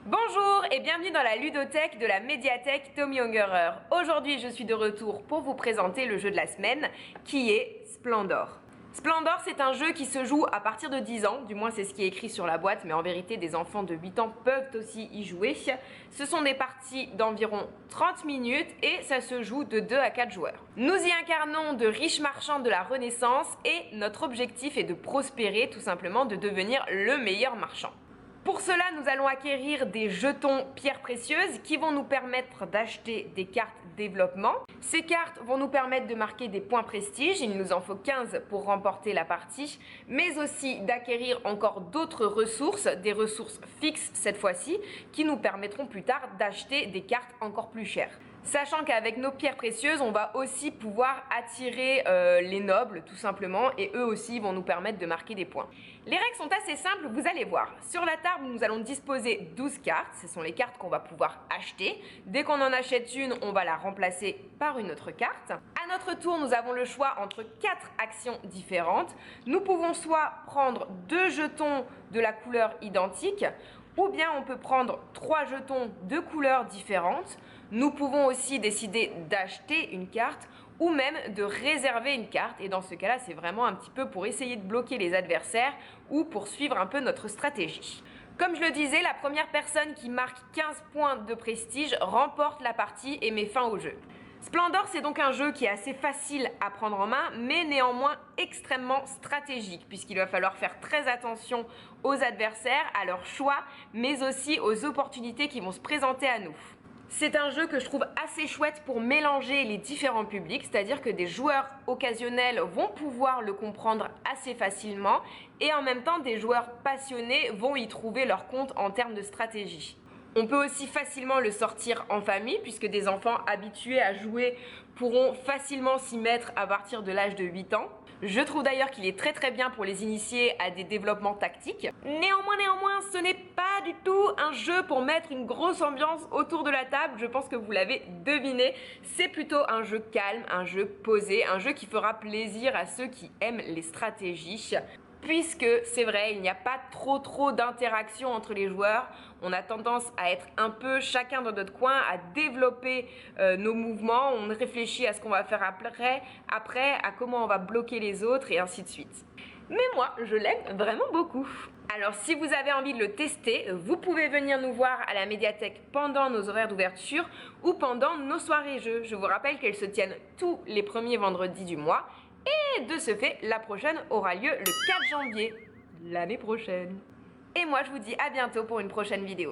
Bonjour et bienvenue dans la ludothèque de la médiathèque Tommy Ungerer. Aujourd'hui, je suis de retour pour vous présenter le jeu de la semaine qui est Splendor. Splendor, c'est un jeu qui se joue à partir de 10 ans, du moins c'est ce qui est écrit sur la boîte, mais en vérité des enfants de 8 ans peuvent aussi y jouer. Ce sont des parties d'environ 30 minutes et ça se joue de 2 à 4 joueurs. Nous y incarnons de riches marchands de la Renaissance et notre objectif est de prospérer, tout simplement de devenir le meilleur marchand. Pour cela, nous allons acquérir des jetons pierres précieuses qui vont nous permettre d'acheter des cartes développement. Ces cartes vont nous permettre de marquer des points prestige, il nous en faut 15 pour remporter la partie, mais aussi d'acquérir encore d'autres ressources, des ressources fixes cette fois-ci, qui nous permettront plus tard d'acheter des cartes encore plus chères. Sachant qu'avec nos pierres précieuses, on va aussi pouvoir attirer les nobles tout simplement et eux aussi vont nous permettre de marquer des points. Les règles sont assez simples, vous allez voir. Sur la table, nous allons disposer 12 cartes, ce sont les cartes qu'on va pouvoir acheter. Dès qu'on en achète une, on va la remplacer par une autre carte. À notre tour, nous avons le choix entre 4 actions différentes. Nous pouvons soit prendre 2 jetons de la couleur identique, ou bien on peut prendre 3 jetons de couleurs différentes. Nous pouvons aussi décider d'acheter une carte ou même de réserver une carte. Et dans ce cas-là, c'est vraiment un petit peu pour essayer de bloquer les adversaires ou pour suivre un peu notre stratégie. Comme je le disais, la première personne qui marque 15 points de prestige remporte la partie et met fin au jeu. Splendor, c'est donc un jeu qui est assez facile à prendre en main, mais néanmoins extrêmement stratégique, puisqu'il va falloir faire très attention aux adversaires, à leurs choix, mais aussi aux opportunités qui vont se présenter à nous. C'est un jeu que je trouve assez chouette pour mélanger les différents publics, c'est-à-dire que des joueurs occasionnels vont pouvoir le comprendre assez facilement et en même temps des joueurs passionnés vont y trouver leur compte en termes de stratégie. On peut aussi facilement le sortir en famille puisque des enfants habitués à jouer pourront facilement s'y mettre à partir de l'âge de 8 ans. Je trouve d'ailleurs qu'il est très bien pour les initier à des développements tactiques. Néanmoins, ce n'est pas du tout un jeu pour mettre une grosse ambiance autour de la table. Je pense que vous l'avez deviné. C'est plutôt un jeu calme, un jeu posé, un jeu qui fera plaisir à ceux qui aiment les stratégies. Puisque c'est vrai, il n'y a pas trop d'interaction entre les joueurs. On a tendance à être un peu chacun dans notre coin, à développer nos mouvements. On réfléchit à ce qu'on va faire après, à comment on va bloquer les autres et ainsi de suite. Mais moi, je l'aime vraiment beaucoup. Alors si vous avez envie de le tester, vous pouvez venir nous voir à la médiathèque pendant nos horaires d'ouverture ou pendant nos soirées jeux. Je vous rappelle qu'elles se tiennent tous les premiers vendredis du mois. Et de ce fait, la prochaine aura lieu le 4 janvier, l'année prochaine. Et moi, je vous dis à bientôt pour une prochaine vidéo.